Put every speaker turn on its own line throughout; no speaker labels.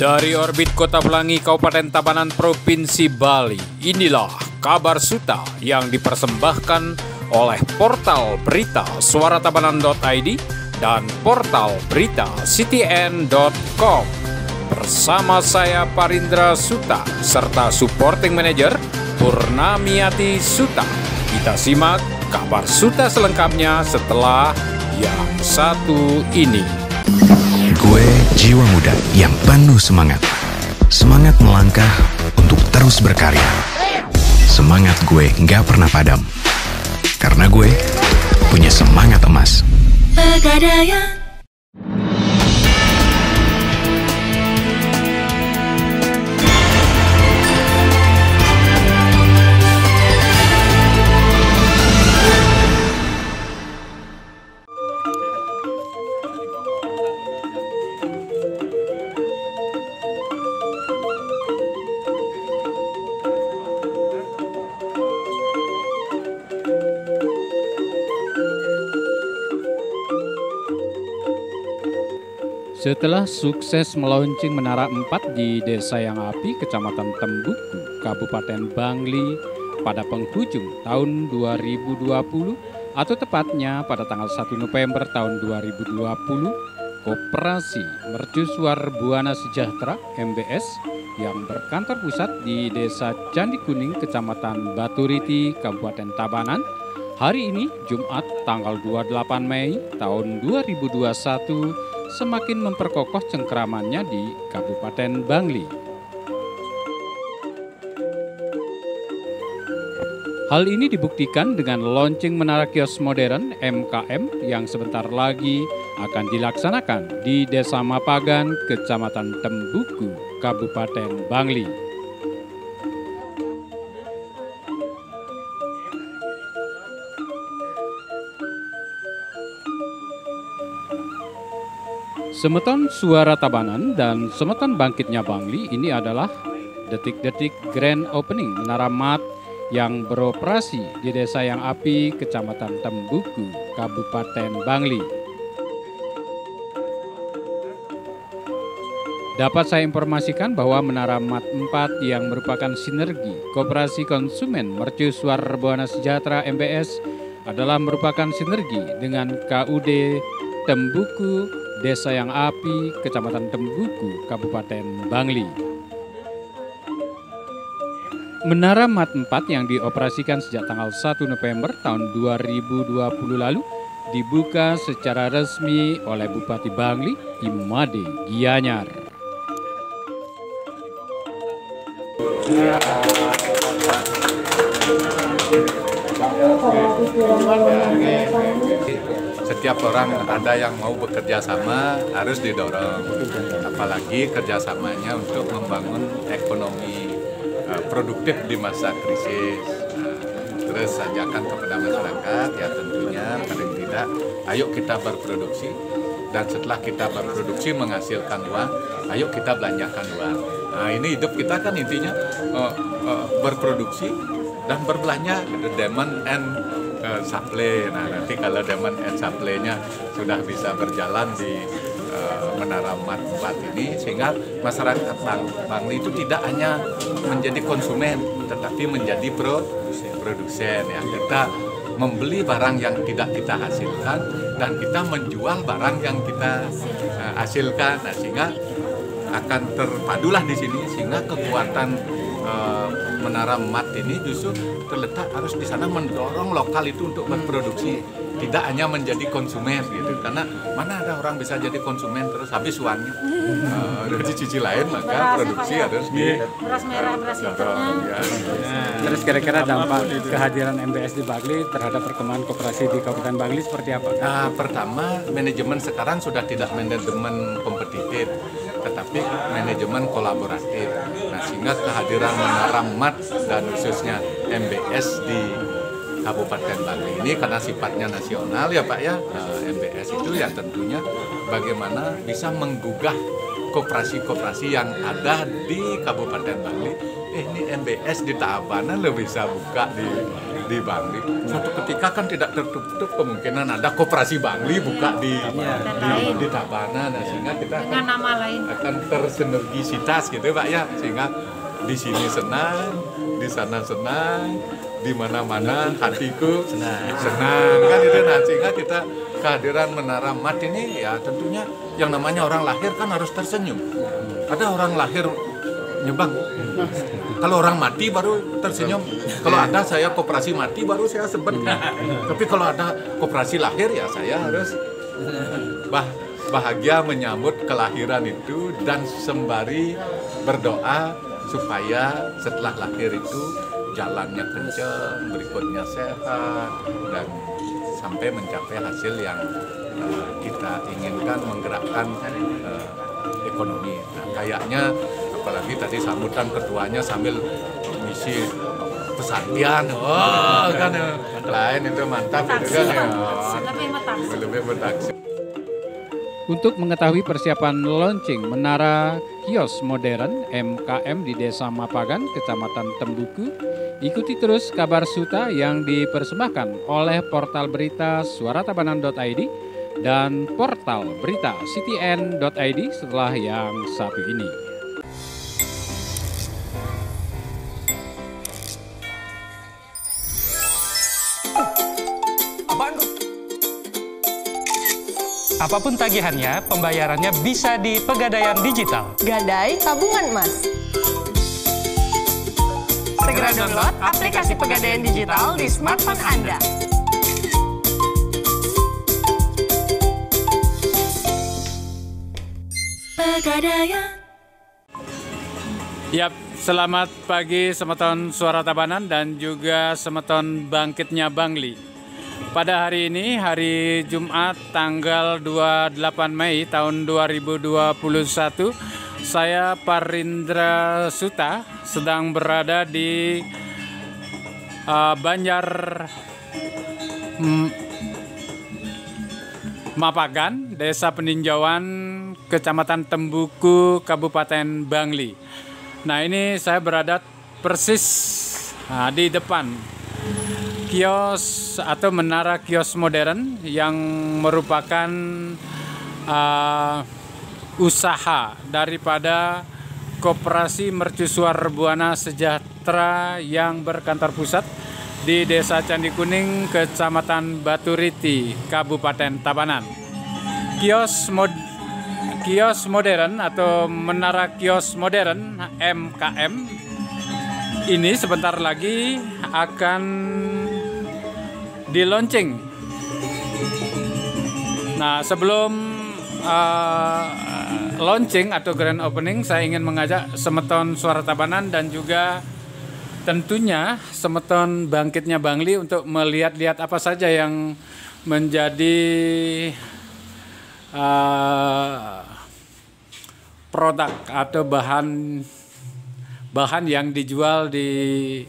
Dari orbit Kota Pelangi, Kabupaten Tabanan, Provinsi Bali, inilah kabar Suta yang dipersembahkan oleh portal berita suaratabanan.id dan portal berita ctn.com. Bersama saya Parindra Suta serta supporting manager Purnamiati Suta. Kita simak kabar Suta selengkapnya setelah yang satu ini.
Gue jiwa muda yang penuh semangat. Semangat melangkah untuk terus berkarya. Semangat gue gak pernah padam. Karena gue punya semangat emas. Pegadaian.
Setelah sukses melaunching Menara 4 di Desa Yang Api, Kecamatan Tembuku, Kabupaten Bangli pada penghujung tahun 2020 atau tepatnya pada tanggal 1 November tahun 2020, Koperasi Mercusuar Buana Sejahtera (MBS) yang berkantor pusat di Desa Candi Kuning, Kecamatan Baturiti, Kabupaten Tabanan, hari ini Jumat tanggal 28 Mei tahun 2021 semakin memperkokoh cengkeramannya di Kabupaten Bangli. Hal ini dibuktikan dengan launching Menara Kios Modern MKM yang sebentar lagi akan dilaksanakan di Desa Mapagan, Kecamatan Tembuku, Kabupaten Bangli. Semeton Suara Tabanan dan Semeton Bangkitnya Bangli ini adalah detik-detik grand opening Menara Mat yang beroperasi di Desa Yang Api, Kecamatan Tembuku, Kabupaten Bangli. Dapat saya informasikan bahwa Menara Mat 4 yang merupakan sinergi Koperasi Konsumen Mercusuar Buana Sejahtera MBS adalah merupakan sinergi dengan KUD Tembuku, Desa Yang Api, Kecamatan Tembuku, Kabupaten Bangli. Menara Mat 4 yang dioperasikan sejak tanggal 1 November tahun 2020 lalu dibuka secara resmi oleh Bupati Bangli, Imade Gianyar.
Setiap orang ada yang mau bekerja sama harus didorong, apalagi kerjasamanya untuk membangun ekonomi produktif di masa krisis. Terus ajakan kepada masyarakat ya tentunya paling tidak ayo kita berproduksi, dan setelah kita berproduksi menghasilkan uang, ayo kita belanjakan uang. Nah ini hidup kita kan intinya berproduksi dan berbelanja, demand and supply. Nah nanti kalau demand and supply-nya sudah bisa berjalan di Menara Mat 4 ini, sehingga masyarakat Bangli itu tidak hanya menjadi konsumen tetapi menjadi produsen ya. Kita membeli barang yang tidak kita hasilkan dan kita menjual barang yang kita hasilkan. Nah sehingga akan terpadulah di sini, sehingga kekuatan Menara Mat ini justru terletak harus di sana mendorong lokal itu untuk berproduksi, tidak hanya menjadi konsumen gitu. Karena mana ada orang bisa jadi konsumen terus habis uangnya. Di sisi lain maka produksi harus di
beras merah, beras hitam.
ya.
Terus kira-kira dampak kehadiran MBS di Bangli terhadap perkembangan koperasi di Kabupaten Bangli seperti apa?
Nah, pertama manajemen sekarang sudah tidak manajemen kompetitif, tetapi manajemen kolaboratif. Nah, sehingga kehadiran Menara Mat dan khususnya MBS di Kabupaten Bangli ini karena sifatnya nasional ya Pak ya. MBS itu ya tentunya bagaimana bisa menggugah koperasi-koperasi yang ada di Kabupaten Bangli. Ini MBS di Tabanan lo bisa buka di di Bangli. Suatu ketika kan tidak tertutup kemungkinan ada koperasi Bangli buka di Tabanan, nah, sehingga kita
dengan nama lain
akan tersinergisitas gitu Pak ya, sehingga di sini senang, di sana senang, di mana-mana hatiku senang kan itu. Nah, sehingga kita kehadiran Menara Mat ini ya tentunya yang namanya orang lahir kan harus tersenyum. Ada orang lahir nyebang, kalau orang mati baru tersenyum. Kalau ada saya koperasi mati baru saya sebut. Tapi kalau ada koperasi lahir ya saya harus bahagia menyambut kelahiran itu dan sembari berdoa supaya setelah lahir itu jalannya kencang, berikutnya sehat, dan sampai mencapai hasil yang kita inginkan, menggerakkan ekonomi. Nah, kayaknya apalagi tadi sambutan ketuanya sambil misi pesantren, kan lain itu mantap gitu kan ya. Lebih bertaksi.
Untuk mengetahui persiapan launching Menara Kios Modern MKM di Desa Mapagan, Kecamatan Tembuku, ikuti terus kabar Suta yang dipersembahkan oleh portal berita suaratabanan.id dan portal berita ctn.id setelah yang satu ini.
Apapun tagihannya, pembayarannya bisa di Pegadaian Digital.
Gadai tabungan emas. Segera download aplikasi Pegadaian Digital di smartphone Anda.
Pegadaian. Yap, selamat pagi semeton Suara Tabanan dan juga semeton Bangkitnya Bangli. Pada hari ini, hari Jumat tanggal 28 Mei tahun 2021, saya Parindra Suta sedang berada di Banjar Mapagan, Desa Peninjauan, Kecamatan Tembuku, Kabupaten Bangli. Nah, ini saya berada persis di depan kios atau Menara Kios Modern yang merupakan usaha daripada Koperasi Mercusuar Buana Sejahtera yang berkantor pusat di Desa Candi Kuning, Kecamatan Baturiti, Kabupaten Tabanan. Kios modern atau Menara Kios Modern MKM ini sebentar lagi akan di-launching. Nah, sebelum launching atau grand opening, saya ingin mengajak semeton Suara Tabanan dan juga tentunya semeton Bangkitnya Bangli untuk melihat-lihat apa saja yang menjadi produk atau bahan yang dijual di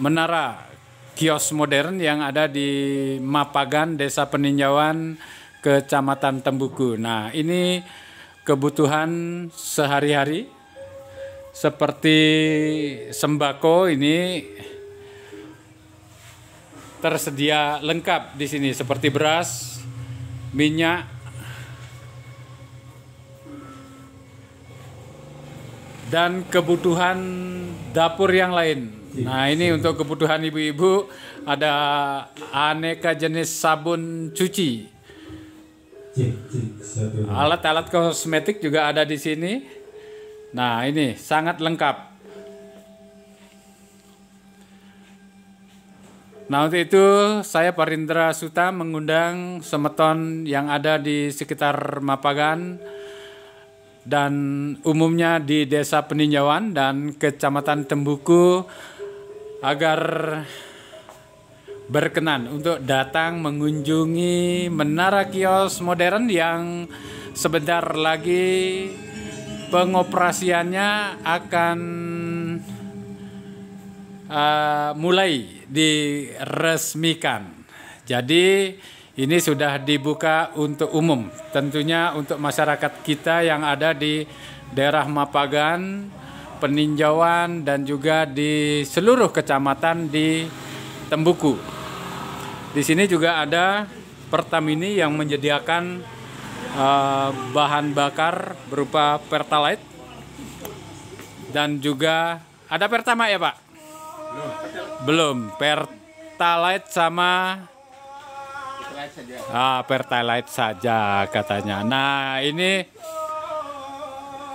Menara Kios Modern yang ada di Mapagan, Desa Peninjauan, Kecamatan Tembuku. Nah, ini kebutuhan sehari-hari seperti sembako ini tersedia lengkap di sini seperti beras, minyak, dan kebutuhan dapur yang lain. Nah, ini untuk kebutuhan ibu-ibu ada aneka jenis sabun cuci. Alat-alat kosmetik juga ada di sini. Nah, ini sangat lengkap. Nah, untuk itu saya Parindra Suta mengundang semeton yang ada di sekitar Mapagan dan umumnya di Desa Peninjauan dan Kecamatan Tembuku agar berkenan untuk datang mengunjungi Menara Kios Modern yang sebentar lagi pengoperasiannya akan mulai diresmikan. Jadi ini sudah dibuka untuk umum, tentunya untuk masyarakat kita yang ada di daerah Mapagan, peninjauan dan juga di seluruh kecamatan di Tembuku. Di sini juga ada Pertamini yang menyediakan bahan bakar berupa Pertalite dan juga ada Pertamax ya Pak? Belum. Pertalite sama Pertalite saja katanya. Nah, ini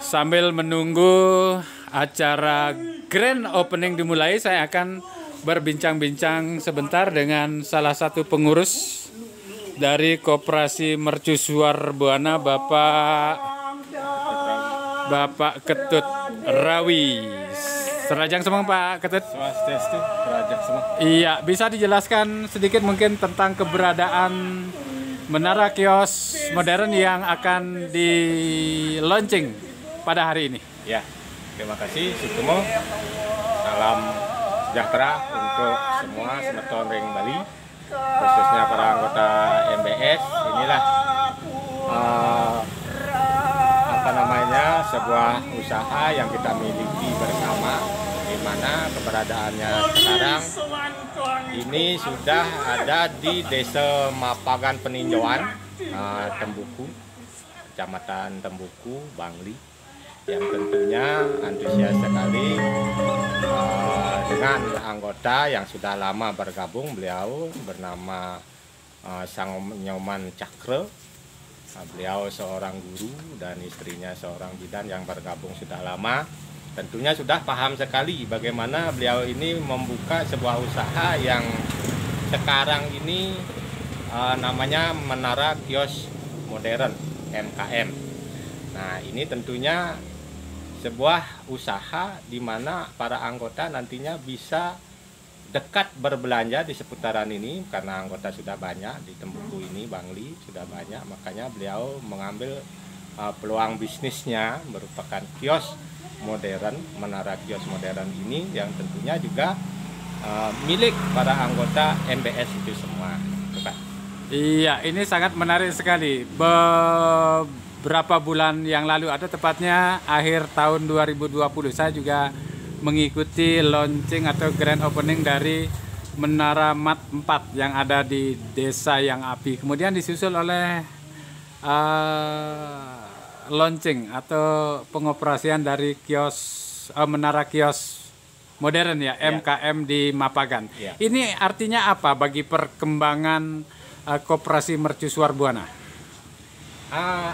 sambil menunggu acara grand opening dimulai, saya akan berbincang-bincang sebentar dengan salah satu pengurus dari Koperasi Mercusuar Buana, Bapak Ketut Rawi. Serajang semua Pak Ketut.
Swastiastu, serajang semua.
Iya, bisa dijelaskan sedikit mungkin tentang keberadaan menara kios modern yang akan di launching pada hari ini.
Ya, terima kasih Sutomo. Salam sejahtera untuk semua Semeton Ring Bali, khususnya para anggota MBS. Inilah sebuah usaha yang kita miliki bersama, di mana keberadaannya sekarang ini sudah ada di Desa Mapagan Peninjauan, Tembuku, Kecamatan Tembuku, Bangli, yang tentunya antusias sekali dengan anggota yang sudah lama bergabung. Beliau bernama Sang Nyoman Cakre. Beliau seorang guru dan istrinya seorang bidan yang bergabung sudah lama. Tentunya sudah paham sekali bagaimana beliau ini membuka sebuah usaha yang sekarang ini namanya Menara Kios Modern, MKM. Nah, ini tentunya sebuah usaha di mana para anggota nantinya bisa dekat berbelanja di seputaran ini, karena anggota sudah banyak di Tembuku ini, Bangli sudah banyak, makanya beliau mengambil peluang bisnisnya merupakan kios modern, menara kios modern ini yang tentunya juga milik para anggota MBS itu semua. Bukan?
Iya, ini sangat menarik sekali. Beberapa bulan yang lalu, ada tepatnya akhir tahun 2020, saya juga mengikuti launching atau grand opening dari Menara Mat 4 yang ada di Desa Yang Api. Kemudian disusul oleh launching atau pengoperasian dari kios Menara Kios Modern ya, MKM di Mapagan. Ya. Ini artinya apa bagi perkembangan Koperasi Mercusuar Buana?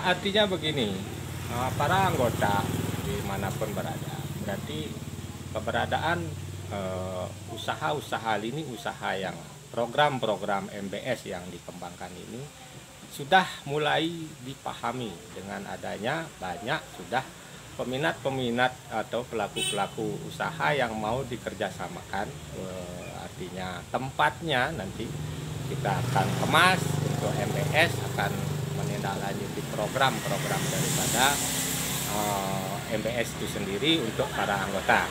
Artinya begini, para anggota dimanapun berada, berarti keberadaan usaha-usaha lini usaha yang program-program MBS yang dikembangkan ini sudah mulai dipahami dengan adanya banyak sudah peminat-peminat atau pelaku-pelaku usaha yang mau dikerjasamakan. Artinya tempatnya nanti kita akan kemas untuk MBS akan menindaklanjuti program-program daripada MBS itu sendiri untuk para anggota.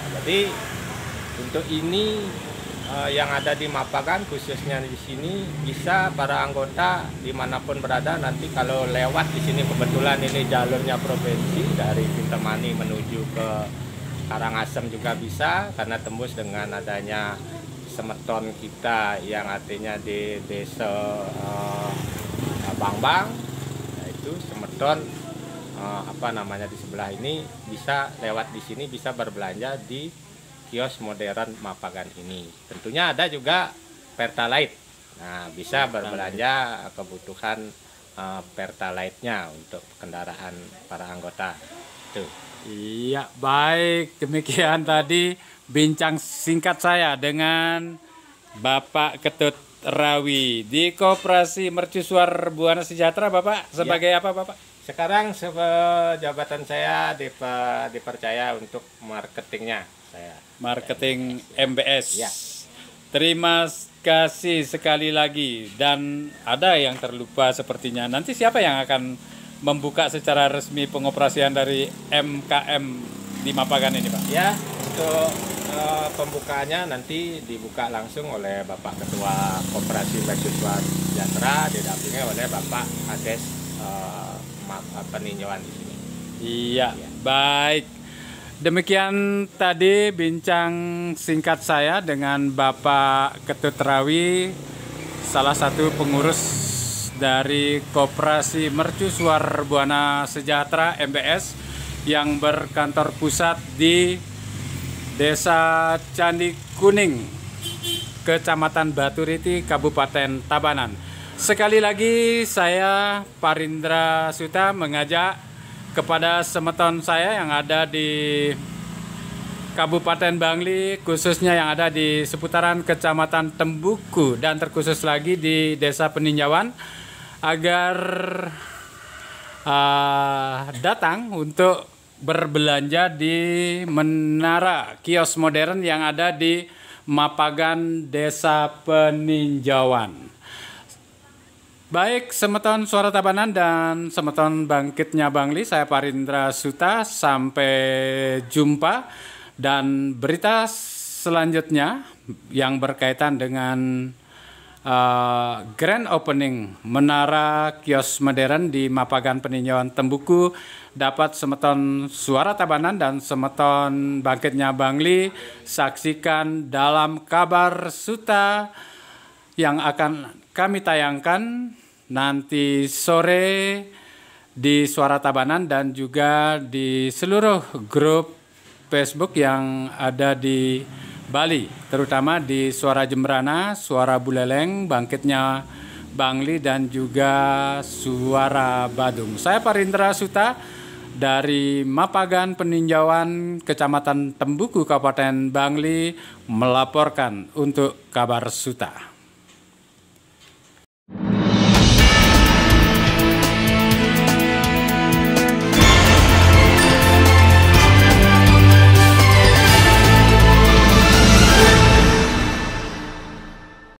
Jadi untuk ini yang ada di Mapagan khususnya di sini bisa para anggota dimanapun berada nanti kalau lewat di sini, kebetulan ini jalurnya provinsi dari Kintamani menuju ke Karangasem juga bisa karena tembus dengan adanya semeton kita yang artinya di Desa Bangbang, yaitu semeton di sebelah ini bisa lewat di sini, bisa berbelanja di kios modern Mapagan ini. Tentunya ada juga Pertalite. Nah, bisa berbelanja kebutuhan Pertalite-nya untuk kendaraan para anggota. Tuh.
Iya, baik. Demikian tadi bincang singkat saya dengan Bapak Ketut Rawi di Koperasi Mercusuar Buana Sejahtera. Bapak sebagai apa, Bapak?
Sekarang jabatan saya dipercaya untuk marketingnya. Saya
marketing MBS.
Ya.
Terima kasih sekali lagi. Dan ada yang terlupa sepertinya. Nanti siapa yang akan membuka secara resmi pengoperasian dari MKM di Mapagan ini, Pak?
Ya, untuk pembukaannya nanti dibuka langsung oleh Bapak Ketua Koperasi Mercusuar Sejahtera didampingi oleh Bapak Kades peninjauan di sini.
Iya, baik. Demikian tadi bincang singkat saya dengan Bapak Ketut Rawi, salah satu pengurus dari Koperasi Mercusuar Buana Sejahtera MBS yang berkantor pusat di Desa Candi Kuning, Kecamatan Baturiti, Kabupaten Tabanan. Sekali lagi saya Parindra Suta mengajak kepada semeton saya yang ada di Kabupaten Bangli, khususnya yang ada di seputaran Kecamatan Tembuku dan terkhusus lagi di Desa Peninjauan, agar datang untuk berbelanja di menara kios modern yang ada di Mapagan, Desa Peninjauan. Baik, semeton Suara Tabanan dan semeton Bangkitnya Bangli, saya Parindra Suta, sampai jumpa. Dan berita selanjutnya yang berkaitan dengan grand opening menara kios modern di Mapagan Peninjauan Tembuku dapat semeton Suara Tabanan dan semeton Bangkitnya Bangli saksikan dalam Kabar Suta yang akan kami tayangkan nanti sore di Suara Tabanan dan juga di seluruh grup Facebook yang ada di Bali, terutama di Suara Jembrana, Suara Buleleng, Bangkitnya Bangli, dan juga Suara Badung. Saya Parindra Suta dari Mapagan Peninjauan, Kecamatan Tembuku, Kabupaten Bangli, melaporkan untuk Kabar Suta.